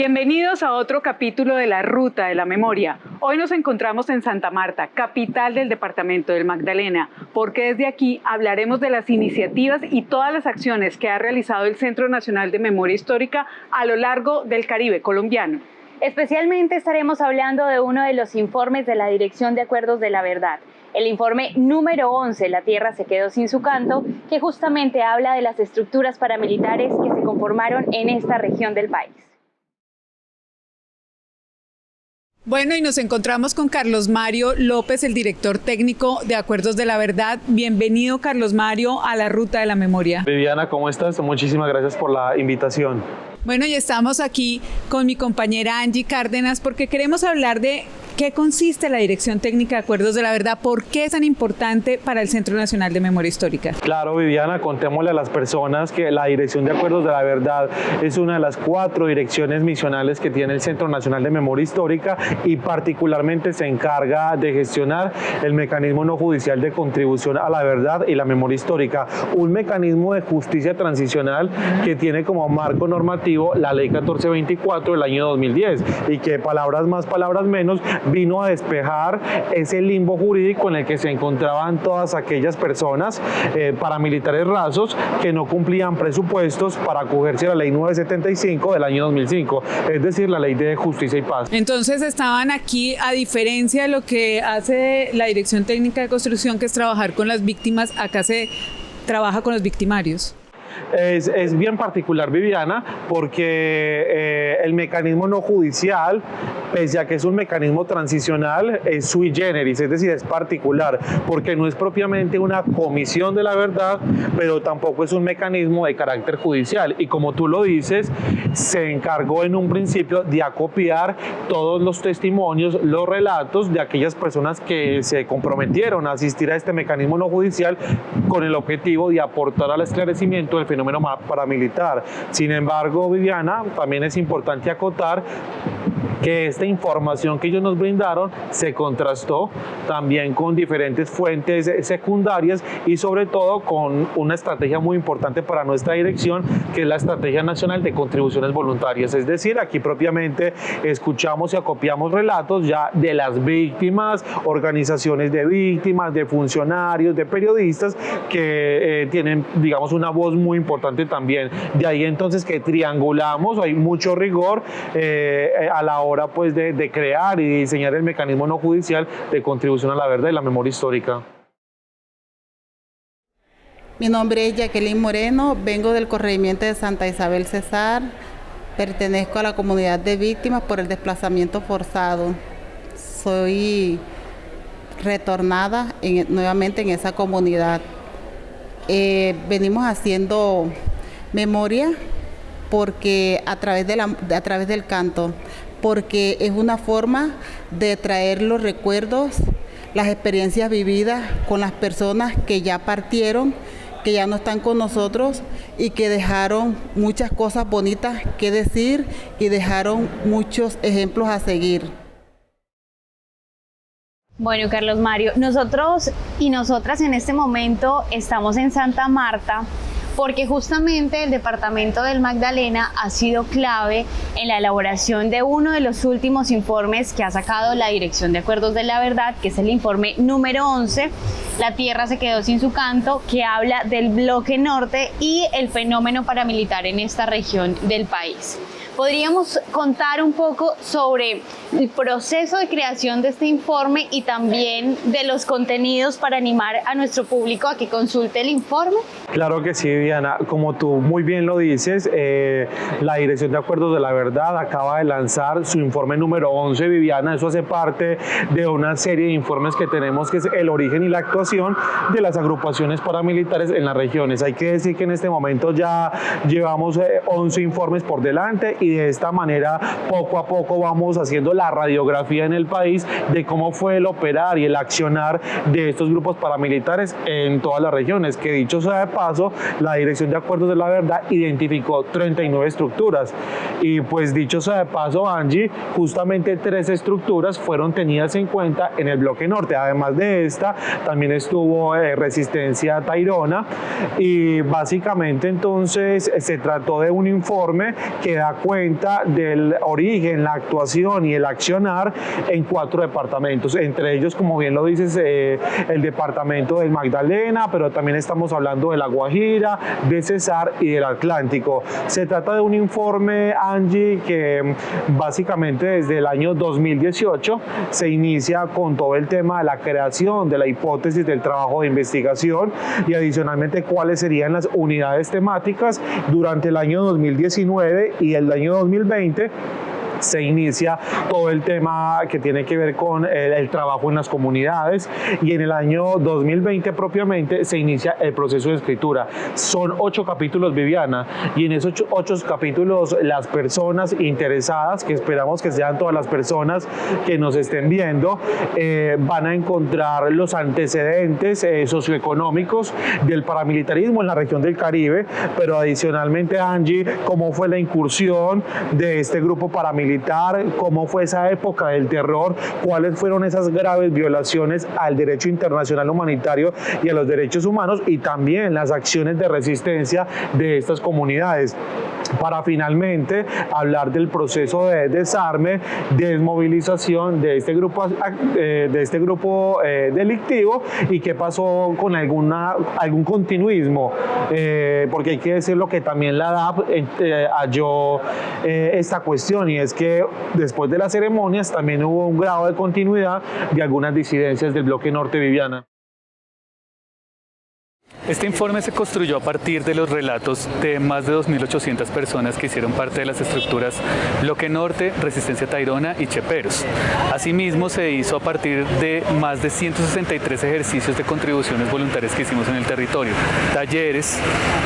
Bienvenidos a otro capítulo de la Ruta de la Memoria. Hoy nos encontramos en Santa Marta, capital del departamento del Magdalena, porque desde aquí hablaremos de las iniciativas y todas las acciones que ha realizado el Centro Nacional de Memoria Histórica a lo largo del Caribe colombiano. Especialmente estaremos hablando de uno de los informes de la Dirección de Acuerdos de la Verdad, el informe número 11, La Tierra se quedó sin su canto, que justamente habla de las estructuras paramilitares que se conformaron en esta región del país. Bueno, y nos encontramos con Carlos Mario López, el director técnico de Acuerdos de la Verdad. Bienvenido, Carlos Mario, a la Ruta de la Memoria. Viviana, ¿cómo estás? Muchísimas gracias por la invitación. Bueno, y estamos aquí con mi compañera Angie Cárdenas porque queremos hablar de qué consiste la Dirección Técnica de Acuerdos de la Verdad, por qué es tan importante para el Centro Nacional de Memoria Histórica. Claro, Viviana, contémosle a las personas que la Dirección de Acuerdos de la Verdad es una de las 4 direcciones misionales que tiene el Centro Nacional de Memoria Histórica y particularmente se encarga de gestionar el mecanismo no judicial de contribución a la verdad y la memoria histórica, un mecanismo de justicia transicional que tiene como marco normativo la Ley 1424 del año 2010 y que palabras más, palabras menos, vino a despejar ese limbo jurídico en el que se encontraban todas aquellas personas paramilitares rasos que no cumplían presupuestos para acogerse a la Ley 975 del año 2005, es decir, la Ley de Justicia y Paz. Entonces estaban aquí, a diferencia de lo que hace la Dirección Técnica de Construcción, que es trabajar con las víctimas, acá se trabaja con los victimarios. Es bien particular, Viviana, porque el mecanismo no judicial, pese a que es un mecanismo transicional, es sui generis, es decir, es particular, porque no es propiamente una comisión de la verdad, pero tampoco es un mecanismo de carácter judicial. Y como tú lo dices, se encargó en un principio de acopiar todos los testimonios, los relatos de aquellas personas que se comprometieron a asistir a este mecanismo no judicial con el objetivo de aportar al esclarecimiento del fenómeno paramilitar. Sin embargo, Viviana, también es importante acotar que esta información que ellos nos brindaron se contrastó también con diferentes fuentes secundarias y sobre todo con una estrategia muy importante para nuestra dirección, que es la Estrategia Nacional de Contribuciones Voluntarias. Es decir, aquí propiamente escuchamos y acopiamos relatos ya de las víctimas, organizaciones de víctimas, de funcionarios, de periodistas que tienen, digamos, una voz muy importante también. De ahí entonces que triangulamos, hay mucho rigor a la hora pues de crear y diseñar el mecanismo no judicial de contribución a la verdad y la memoria histórica. Mi nombre es Jacqueline Moreno, vengo del corregimiento de Santa Isabel Cesar, pertenezco a la comunidad de víctimas por el desplazamiento forzado. Soy retornada nuevamente en esa comunidad. Venimos haciendo memoria porque a través del canto, porque es una forma de traer los recuerdos, las experiencias vividas con las personas que ya partieron, que ya no están con nosotros y que dejaron muchas cosas bonitas que decir y dejaron muchos ejemplos a seguir. Bueno, Carlos Mario, nosotros y nosotras en este momento estamos en Santa Marta porque justamente el departamento del Magdalena ha sido clave en la elaboración de uno de los últimos informes que ha sacado la Dirección de Acuerdos de la Verdad, que es el informe número 11, La Tierra se quedó sin su canto, que habla del bloque norte y el fenómeno paramilitar en esta región del país. ¿Podríamos contar un poco sobre el proceso de creación de este informe y también de los contenidos para animar a nuestro público a que consulte el informe? Claro que sí, Viviana. Como tú muy bien lo dices, la Dirección de Acuerdos de la Verdad acaba de lanzar su informe número 11, Viviana. Eso hace parte de una serie de informes que tenemos, que es el origen y la actuación de las agrupaciones paramilitares en las regiones. Hay que decir que en este momento ya llevamos 11 informes por delante y de esta manera poco a poco vamos haciendo la radiografía en el país de cómo fue el operar y el accionar de estos grupos paramilitares en todas las regiones, que dicho sea de paso, la Dirección de Acuerdos de la Verdad identificó 39 estructuras y pues dicho sea de paso, Angie, justamente 3 estructuras fueron tenidas en cuenta en el bloque norte. Además de esta, también estuvo Resistencia Tayrona y básicamente entonces se trató de un informe que da cuenta cuenta del origen, la actuación y el accionar en 4 departamentos, entre ellos, como bien lo dices, el departamento del Magdalena, pero también estamos hablando de La Guajira, de Cesar y del Atlántico. Se trata de un informe, Angie, que básicamente desde el año 2018 se inicia con todo el tema de la creación de la hipótesis del trabajo de investigación y adicionalmente cuáles serían las unidades temáticas. Durante el año 2019 y el año 2020 se inicia todo el tema que tiene que ver con el trabajo en las comunidades, y en el año 2020 propiamente se inicia el proceso de escritura. Son 8 capítulos, Viviana, y en esos 8 capítulos las personas interesadas, que esperamos que sean todas las personas que nos estén viendo, van a encontrar los antecedentes socioeconómicos del paramilitarismo en la región del Caribe, pero adicionalmente, Angie, cómo fue la incursión de este grupo paramilitar, cómo fue esa época del terror, cuáles fueron esas graves violaciones al derecho internacional humanitario y a los derechos humanos, y también las acciones de resistencia de estas comunidades, para finalmente hablar del proceso de desarme, desmovilización de este grupo delictivo y qué pasó con algún continuismo, porque hay que decirlo que también la DAP halló esta cuestión, y es que después de las ceremonias también hubo un grado de continuidad de algunas disidencias del bloque norte, Viviana. Este informe se construyó a partir de los relatos de más de 2.800 personas que hicieron parte de las estructuras Bloque Norte, Resistencia Tayrona y Cheperos. Asimismo, se hizo a partir de más de 163 ejercicios de contribuciones voluntarias que hicimos en el territorio, talleres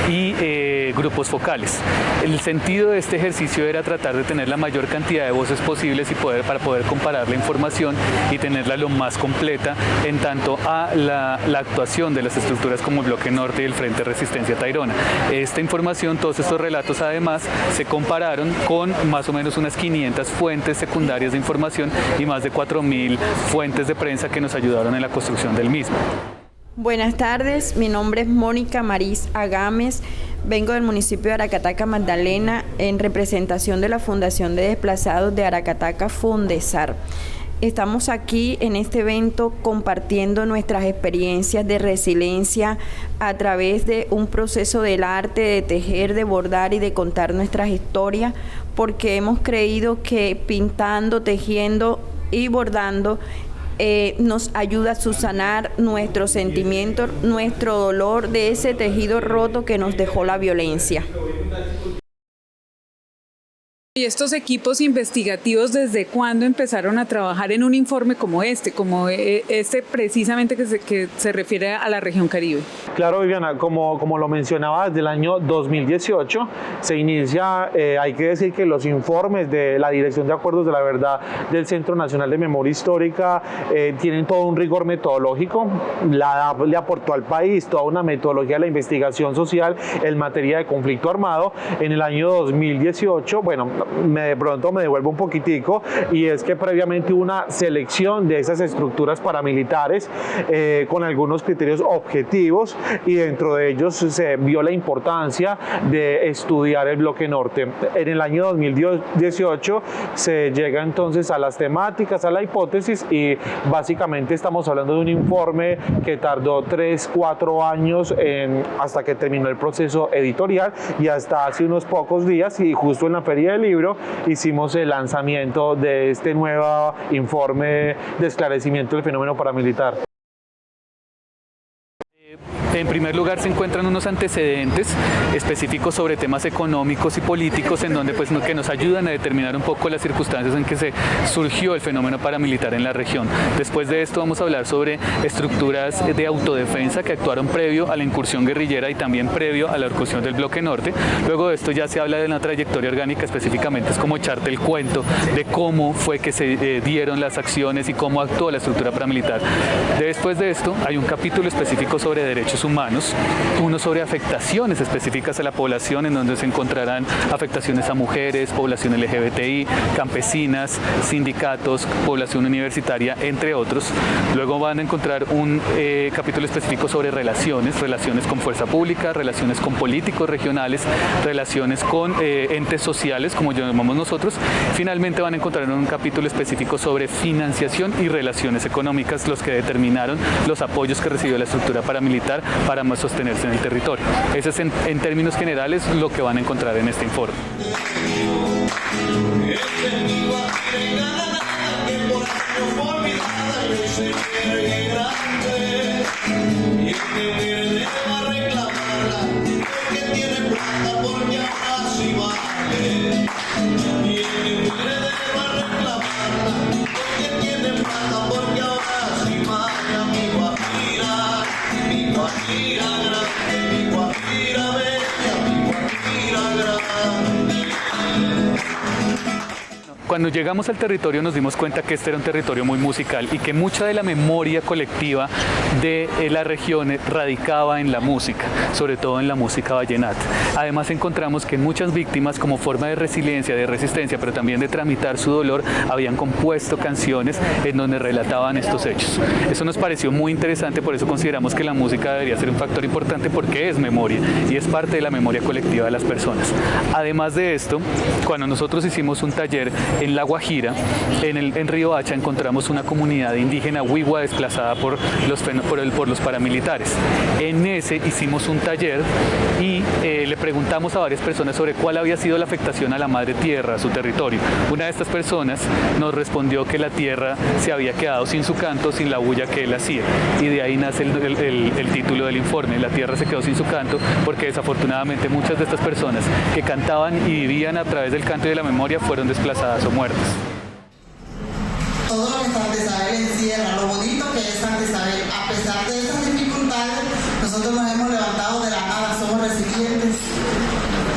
y grupos focales. El sentido de este ejercicio era tratar de tener la mayor cantidad de voces posibles para poder comparar la información y tenerla lo más completa en tanto a la actuación de las estructuras como el Bloque Norte y el Frente Resistencia Tayrona. Esta información, todos estos relatos además se compararon con más o menos unas 500 fuentes secundarias de información y más de 4.000 fuentes de prensa que nos ayudaron en la construcción del mismo. Buenas tardes, mi nombre es Mónica Maris Agames, vengo del municipio de Aracataca, Magdalena, en representación de la Fundación de Desplazados de Aracataca, Fundesar. Estamos aquí en este evento compartiendo nuestras experiencias de resiliencia a través de un proceso del arte, de tejer, de bordar y de contar nuestras historias, porque hemos creído que pintando, tejiendo y bordando nos ayuda a subsanar nuestros sentimientos, nuestro dolor de ese tejido roto que nos dejó la violencia. ¿Y estos equipos investigativos desde cuándo empezaron a trabajar en un informe como este precisamente que se refiere a la región Caribe? Claro, Viviana, como lo mencionaba, desde el año 2018 se inicia, hay que decir que los informes de la Dirección de Acuerdos de la Verdad del Centro Nacional de Memoria Histórica tienen todo un rigor metodológico. La DAP le aportó al país toda una metodología de la investigación social en materia de conflicto armado. En el año 2018, bueno, de pronto me devuelvo un poquitico, y es que previamente hubo una selección de esas estructuras paramilitares con algunos criterios objetivos, y dentro de ellos se vio la importancia de estudiar el Bloque Norte. En el año 2018 se llega entonces a las temáticas, a la hipótesis, y básicamente estamos hablando de un informe que tardó 3-4 años hasta que terminó el proceso editorial, y hasta hace unos pocos días, y justo en la Feria del Libro, hicimos el lanzamiento de este nuevo informe de esclarecimiento del fenómeno paramilitar. En primer lugar, se encuentran unos antecedentes específicos sobre temas económicos y políticos en donde que nos ayudan a determinar un poco las circunstancias en que se surgió el fenómeno paramilitar en la región. Después de esto vamos a hablar sobre estructuras de autodefensa que actuaron previo a la incursión guerrillera y también previo a la incursión del Bloque Norte. Luego de esto ya se habla de una trayectoria orgánica, específicamente es como echarte el cuento de cómo fue que se dieron las acciones y cómo actuó la estructura paramilitar. Después de esto hay un capítulo específico sobre derechos humanos, uno sobre afectaciones específicas a la población, en donde se encontrarán afectaciones a mujeres, población LGBTI, campesinas, sindicatos, población universitaria, entre otros. Luego van a encontrar un capítulo específico sobre relaciones con fuerza pública, relaciones con políticos regionales, relaciones con entes sociales, como llamamos nosotros. Finalmente van a encontrar un capítulo específico sobre financiación y relaciones económicas, los que determinaron los apoyos que recibió la estructura paramilitar para más sostenerse en el territorio. Ese es en términos generales lo que van a encontrar en este informe. Cuando llegamos al territorio nos dimos cuenta que este era un territorio muy musical y que mucha de la memoria colectiva de la región radicaba en la música, sobre todo en la música vallenata. Además encontramos que muchas víctimas, como forma de resiliencia, de resistencia, pero también de tramitar su dolor, habían compuesto canciones en donde relataban estos hechos. Eso nos pareció muy interesante, por eso consideramos que la música debería ser un factor importante, porque es memoria y es parte de la memoria colectiva de las personas. Además de esto, cuando nosotros hicimos un taller en La Guajira, en Riohacha, encontramos una comunidad indígena huigua desplazada por los paramilitares. En ese hicimos un taller y le preguntamos a varias personas sobre cuál había sido la afectación a la madre tierra, a su territorio. Una de estas personas nos respondió que la tierra se había quedado sin su canto, sin la bulla que él hacía. Y de ahí nace el título del informe: La tierra se quedó sin su canto, porque desafortunadamente muchas de estas personas que cantaban y vivían a través del canto y de la memoria fueron desplazadas o muertas. Todo lo que Santa Isabel encierra, lo bonito que es Santa Isabel, a pesar de esas dificultades, nosotros nos hemos levantado de la nada, somos resilientes,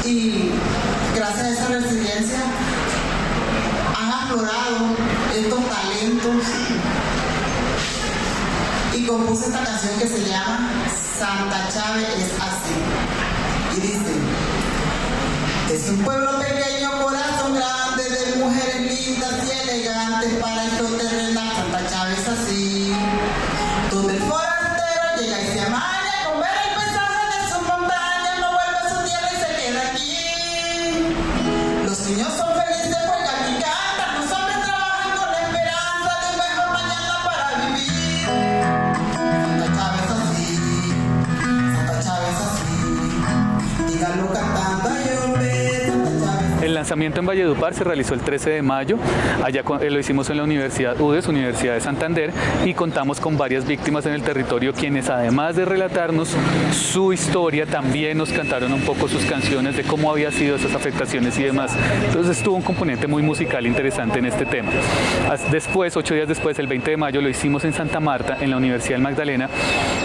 y gracias a esa resiliencia han aflorado estos talentos, y compuse esta canción que se llama Santa Chávez es así, y dice: es un pueblo pequeño, corazón grande, de mujeres lindas y elegantes, para esto terrenal Santa Chávez así, donde el forastero llega y se amaña con ver el paisaje de sus montañas, no vuelve a su tierra y se queda aquí. Los niños son felices porque aquí cantan, los hombres trabajan con la esperanza de un mejor mañana para vivir. Santa Chávez así, Santa Chávez así, díganlo cantando a llover. El lanzamiento en Valledupar se realizó el 13 de mayo, allá lo hicimos en la Universidad UDES, Universidad de Santander, y contamos con varias víctimas en el territorio, quienes además de relatarnos su historia, también nos cantaron un poco sus canciones de cómo había sido esas afectaciones y demás. Entonces tuvo un componente muy musical interesante en este tema. Después, 8 días después, el 20 de mayo, lo hicimos en Santa Marta, en la Universidad del Magdalena,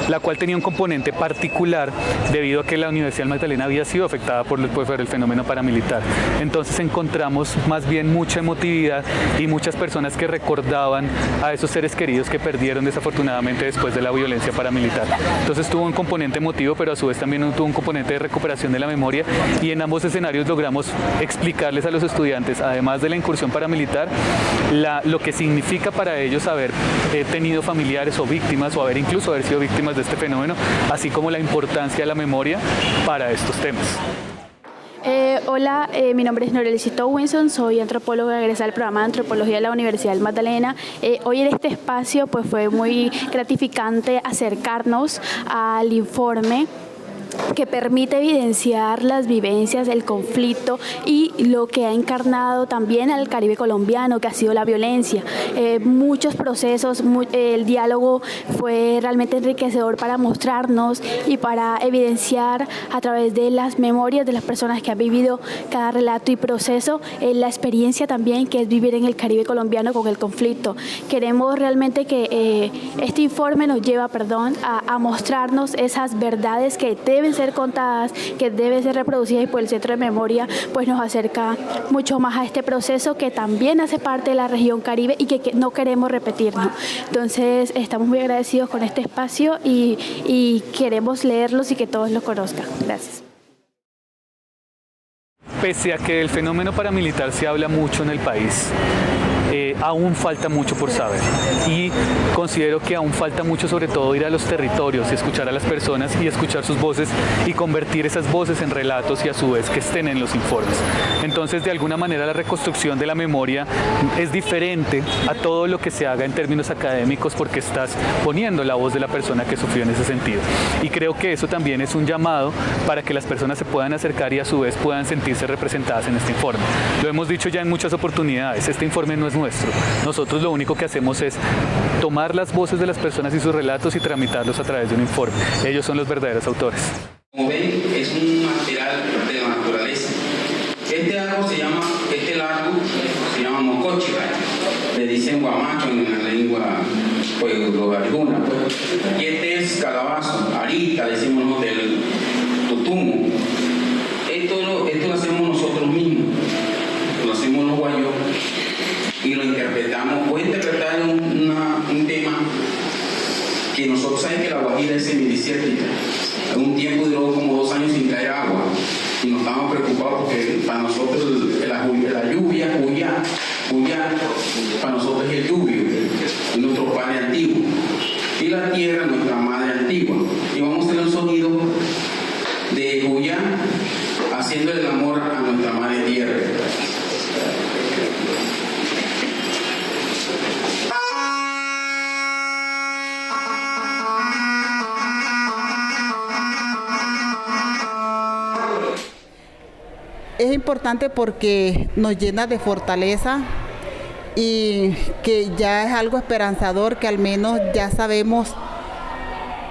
la cual tenía un componente particular debido a que la Universidad del Magdalena había sido afectada por el fenómeno paramilitar. Entonces encontramos más bien mucha emotividad y muchas personas que recordaban a esos seres queridos que perdieron desafortunadamente después de la violencia paramilitar. Entonces tuvo un componente emotivo, pero a su vez también tuvo un componente de recuperación de la memoria, y en ambos escenarios logramos explicarles a los estudiantes, además de la incursión paramilitar, lo que significa para ellos haber tenido familiares o víctimas, o incluso haber sido víctimas de este fenómeno, así como la importancia de la memoria para estos temas. Hola, mi nombre es Norelicito Winson, soy antropóloga egresada del programa de antropología de la Universidad del Magdalena. Hoy en este espacio pues fue muy gratificante acercarnos al informe que permite evidenciar las vivencias del conflicto y lo que ha encarnado también al Caribe colombiano, que ha sido la violencia. Muchos procesos, el diálogo fue realmente enriquecedor para mostrarnos y para evidenciar a través de las memorias de las personas que han vivido cada relato y proceso, la experiencia también que es vivir en el Caribe colombiano con el conflicto. Queremos realmente que este informe nos lleva, a mostrarnos esas verdades que deben deben ser contadas, que deben ser reproducidas, y por el Centro de Memoria pues nos acerca mucho más a este proceso que también hace parte de la región Caribe y que no queremos repetir, ¿no? Entonces estamos muy agradecidos con este espacio y queremos leerlos y que todos los conozcan. Gracias. Pese a que el fenómeno paramilitar se habla mucho en el país, aún falta mucho por saber, y considero que aún falta mucho, sobre todo ir a los territorios y escuchar a las personas y escuchar sus voces y convertir esas voces en relatos y a su vez que estén en los informes. Entonces, de alguna manera, la reconstrucción de la memoria es diferente a todo lo que se haga en términos académicos, porque estás poniendo la voz de la persona que sufrió en ese sentido, y creo que eso también es un llamado para que las personas se puedan acercar y a su vez puedan sentirse representadas en este informe. Lo hemos dicho ya en muchas oportunidades, este informe no es nuestro. Nosotros lo único que hacemos es tomar las voces de las personas y sus relatos y tramitarlos a través de un informe. Ellos son los verdaderos autores. Como ven, es un material de la naturaleza. Este árbol se llama mocoche, le dicen guamacho en la lengua pues, alguna. Y este es calabazo, arita, decimos del tutumo. Esto lo hacemos nosotros mismos, lo hacemos los guayos y lo interpretamos. Voy a interpretar un tema que nosotros saben que la Guajira es semidesértica. Un tiempo duró como 2 años sin caer agua y nos estábamos preocupados porque para nosotros la lluvia, para nosotros es el lluvio, es nuestro padre antiguo, y la tierra nuestra madre antigua. Y vamos a hacer un sonido de Juyá haciéndole el amor a nuestra madre tierra. Es importante porque nos llena de fortaleza y que ya es algo esperanzador, que al menos ya sabemos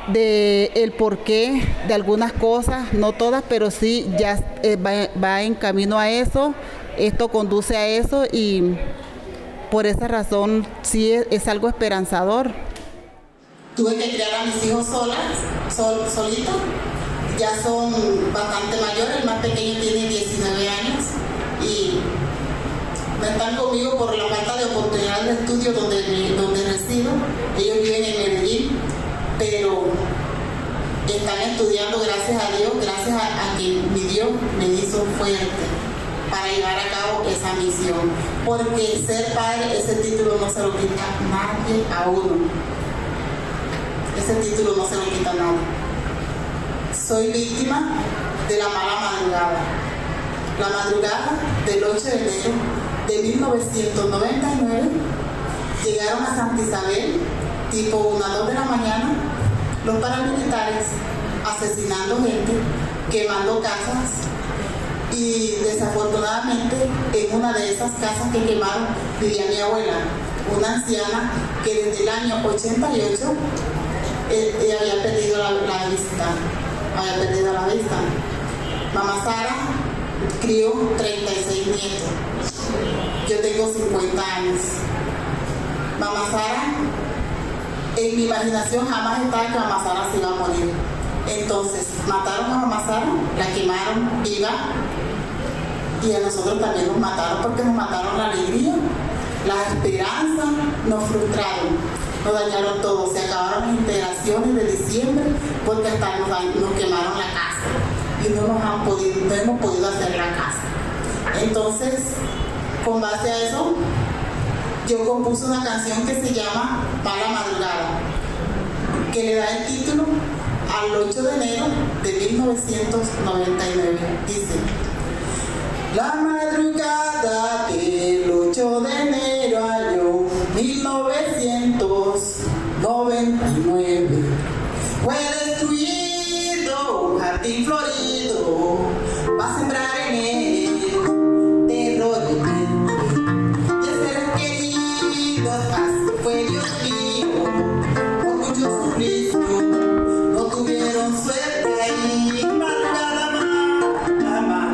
de el porqué de algunas cosas, no todas, pero sí ya va en camino a eso, esto conduce a eso, y por esa razón sí es algo esperanzador. Tuve que criar a mis hijos solito, ya son bastante mayores, el más pequeño tiene 19 años y no están conmigo por la falta de oportunidad de estudio donde resido. Ellos viven en Medellín, pero están estudiando, gracias a Dios, gracias a que mi Dios me hizo fuerte para llevar a cabo esa misión, porque ser padre, ese título no se lo quita nadie a uno, ese título no se lo quita nadie. Soy víctima de la mala madrugada. La madrugada del 8 de enero de 1999 llegaron a Santa Isabel, tipo 1 o 2 de la mañana, los paramilitares asesinando gente, quemando casas, y desafortunadamente en una de esas casas que quemaron vivía mi abuela, una anciana que desde el año 88 había perdido la vista. Mamá Sara crió 36 nietos. Yo tengo 50 años. Mamá Sara, en mi imaginación jamás estaba que Mamá Sara se iba a morir. Entonces, mataron a Mamá Sara, la quemaron viva, y a nosotros también nos mataron porque nos mataron la alegría, la esperanza, nos frustraron. Nos dañaron todo, se acabaron las integraciones de diciembre porque hasta nos quemaron la casa y no hemos podido hacer la casa. Entonces, con base a eso, yo compuse una canción que se llama Mala Madrugada, que le da el título al 8 de enero de 1999. Dice: la madrugada del 8 de enero año 1999 fue destruido un jardín florido, va a sembrar en él terror y miedo, y el ser querido, así fue Dios mío, con mucho suplicio, no tuvieron suerte ahí. Madrugada, madrugada,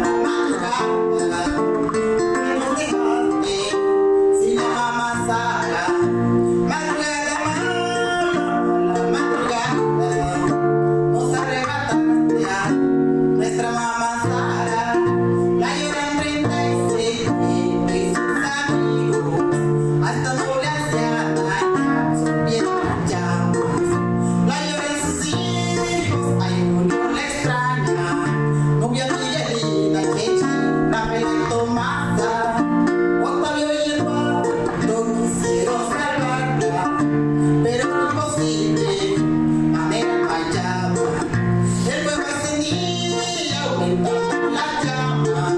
las llamas,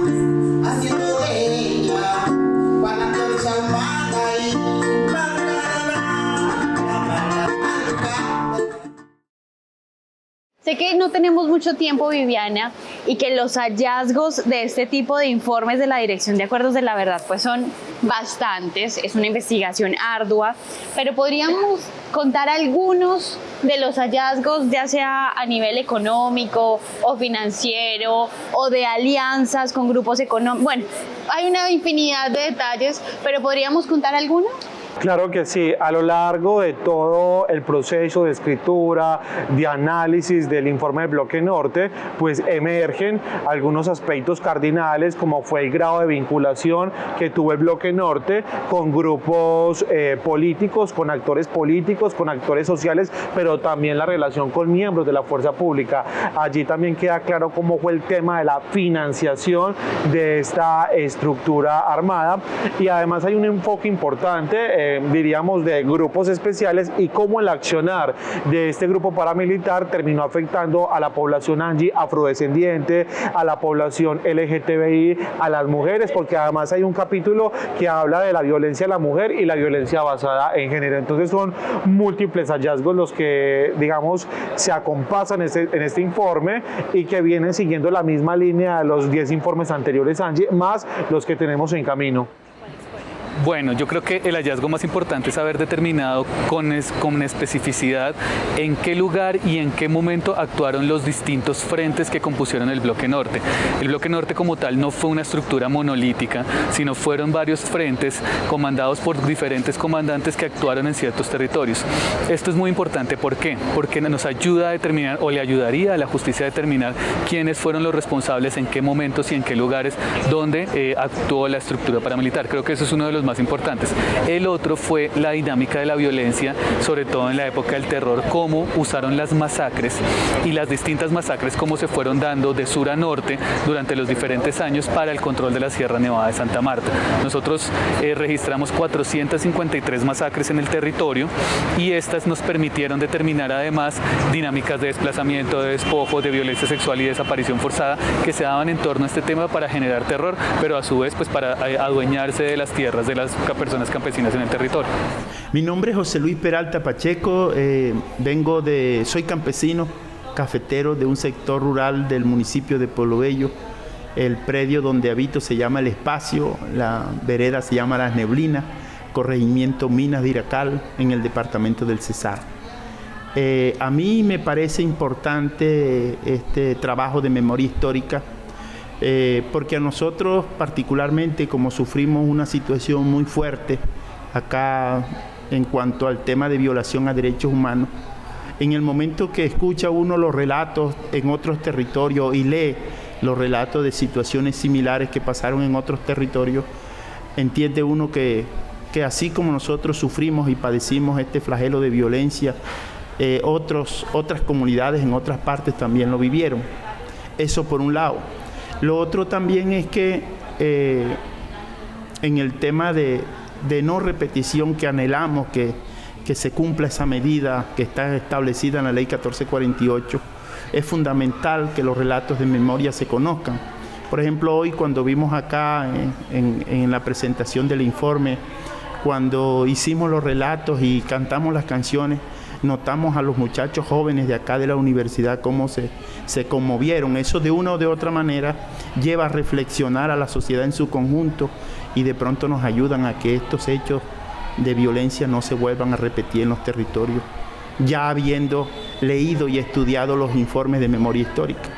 haciendo de ella cual antorcha humana y Sé que no tenemos mucho tiempo, Viviana, y que los hallazgos de este tipo de informes de la Dirección de Acuerdos de la Verdad pues son bastantes, es una investigación ardua, pero podríamos contar algunos de los hallazgos, ya sea a nivel económico o financiero o de alianzas con grupos económicos. Bueno, hay una infinidad de detalles, pero ¿podríamos contar algunos? Claro que sí, a lo largo de todo el proceso de escritura, de análisis del informe del Bloque Norte, pues emergen algunos aspectos cardinales, como fue el grado de vinculación que tuvo el Bloque Norte con grupos políticos, con actores sociales, pero también la relación con miembros de la fuerza pública. Allí también queda claro cómo fue el tema de la financiación de esta estructura armada, y además hay un enfoque importante, diríamos, de grupos especiales, y cómo el accionar de este grupo paramilitar terminó afectando a la población Angie afrodescendiente, a la población LGTBI, a las mujeres, porque además hay un capítulo que habla de la violencia a la mujer y la violencia basada en género. Entonces son múltiples hallazgos los que, digamos, se acompasan en este informe y que vienen siguiendo la misma línea de los 10 informes anteriores, Angie, más los que tenemos en camino. Bueno, yo creo que el hallazgo más importante es haber determinado con especificidad en qué lugar y en qué momento actuaron los distintos frentes que compusieron el Bloque Norte. El Bloque Norte como tal no fue una estructura monolítica, sino fueron varios frentes comandados por diferentes comandantes que actuaron en ciertos territorios. Esto es muy importante, ¿por qué? Porque nos ayuda a determinar, o le ayudaría a la justicia a determinar quiénes fueron los responsables, en qué momentos y en qué lugares donde actuó la estructura paramilitar. Creo que eso es uno de los más importantes. El otro fue la dinámica de la violencia, sobre todo en la época del terror, cómo usaron las masacres y las distintas masacres, cómo se fueron dando de sur a norte durante los diferentes años para el control de la Sierra Nevada de Santa Marta. Nosotros registramos 453 masacres en el territorio, y estas nos permitieron determinar además dinámicas de desplazamiento, de despojo, de violencia sexual y desaparición forzada que se daban en torno a este tema para generar terror, pero a su vez pues para adueñarse de las tierras de las personas campesinas en el territorio. Mi nombre es José Luis Peralta Pacheco, soy campesino, cafetero de un sector rural del municipio de Pueblo Bello. El predio donde habito se llama El Espacio, la vereda se llama Las Neblinas, corregimiento Minas de Iracal, en el departamento del Cesar. A mí me parece importante este trabajo de memoria histórica, porque a nosotros particularmente, como sufrimos una situación muy fuerte acá en cuanto al tema de violación a derechos humanos, en el momento que escucha uno los relatos en otros territorios y lee los relatos de situaciones similares que pasaron en otros territorios, entiende uno que así como nosotros sufrimos y padecimos este flagelo de violencia, otras comunidades en otras partes también lo vivieron. Eso por un lado. Lo otro también es que en el tema de no repetición que anhelamos que se cumpla esa medida que está establecida en la Ley 1448, es fundamental que los relatos de memoria se conozcan. Por ejemplo, hoy cuando vimos acá en la presentación del informe, cuando hicimos los relatos y cantamos las canciones, notamos a los muchachos jóvenes de acá de la universidad cómo se conmovieron. Eso de una o de otra manera lleva a reflexionar a la sociedad en su conjunto, y de pronto nos ayudan a que estos hechos de violencia no se vuelvan a repetir en los territorios, ya habiendo leído y estudiado los informes de memoria histórica.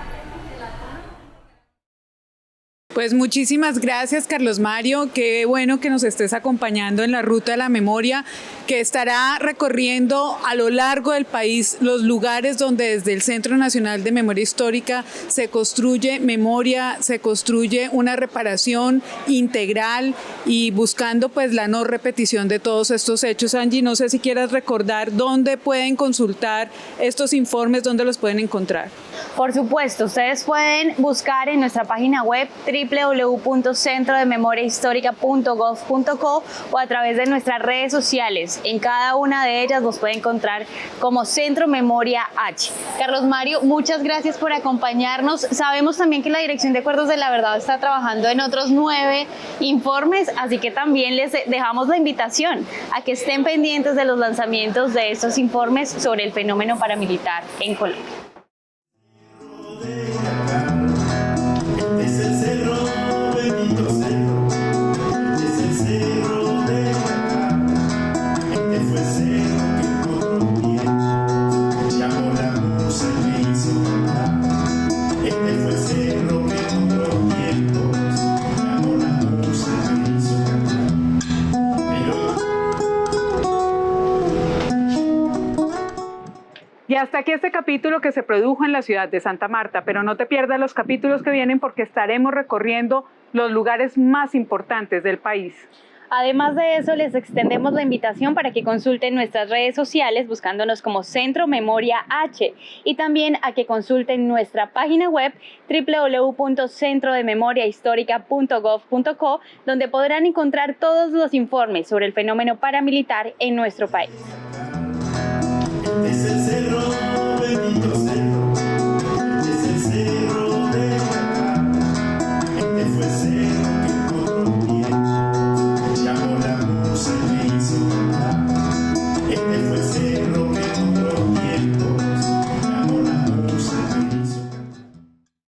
Pues muchísimas gracias, Carlos Mario. Qué bueno que nos estés acompañando en la Ruta de la Memoria, que estará recorriendo a lo largo del país los lugares donde desde el Centro Nacional de Memoria Histórica se construye memoria, se construye una reparación integral y buscando pues la no repetición de todos estos hechos. Angie, no sé si quieras recordar dónde pueden consultar estos informes, dónde los pueden encontrar. Por supuesto, ustedes pueden buscar en nuestra página web www.centrodememoriahistórica.gov.co o a través de nuestras redes sociales. En cada una de ellas nos puede encontrar como Centro Memoria H. Carlos Mario, muchas gracias por acompañarnos. Sabemos también que la Dirección de Acuerdos de la Verdad está trabajando en otros 9 informes, así que también les dejamos la invitación a que estén pendientes de los lanzamientos de estos informes sobre el fenómeno paramilitar en Colombia. Es el cerro, bendito cerro, es el cerro de acá. Este fue el cerro que por un tiempo llamó la musa y me hizo cantar. Este fue el cerro que por un tiempo llamó la musa y me hizo cantar. Y hasta aquí este capítulo que se produjo en la ciudad de Santa Marta, pero no te pierdas los capítulos que vienen porque estaremos recorriendo los lugares más importantes del país. Además de eso, les extendemos la invitación para que consulten nuestras redes sociales buscándonos como Centro Memoria H y también a que consulten nuestra página web www.centrodememoriahistórica.gov.co, donde podrán encontrar todos los informes sobre el fenómeno paramilitar en nuestro país. Es el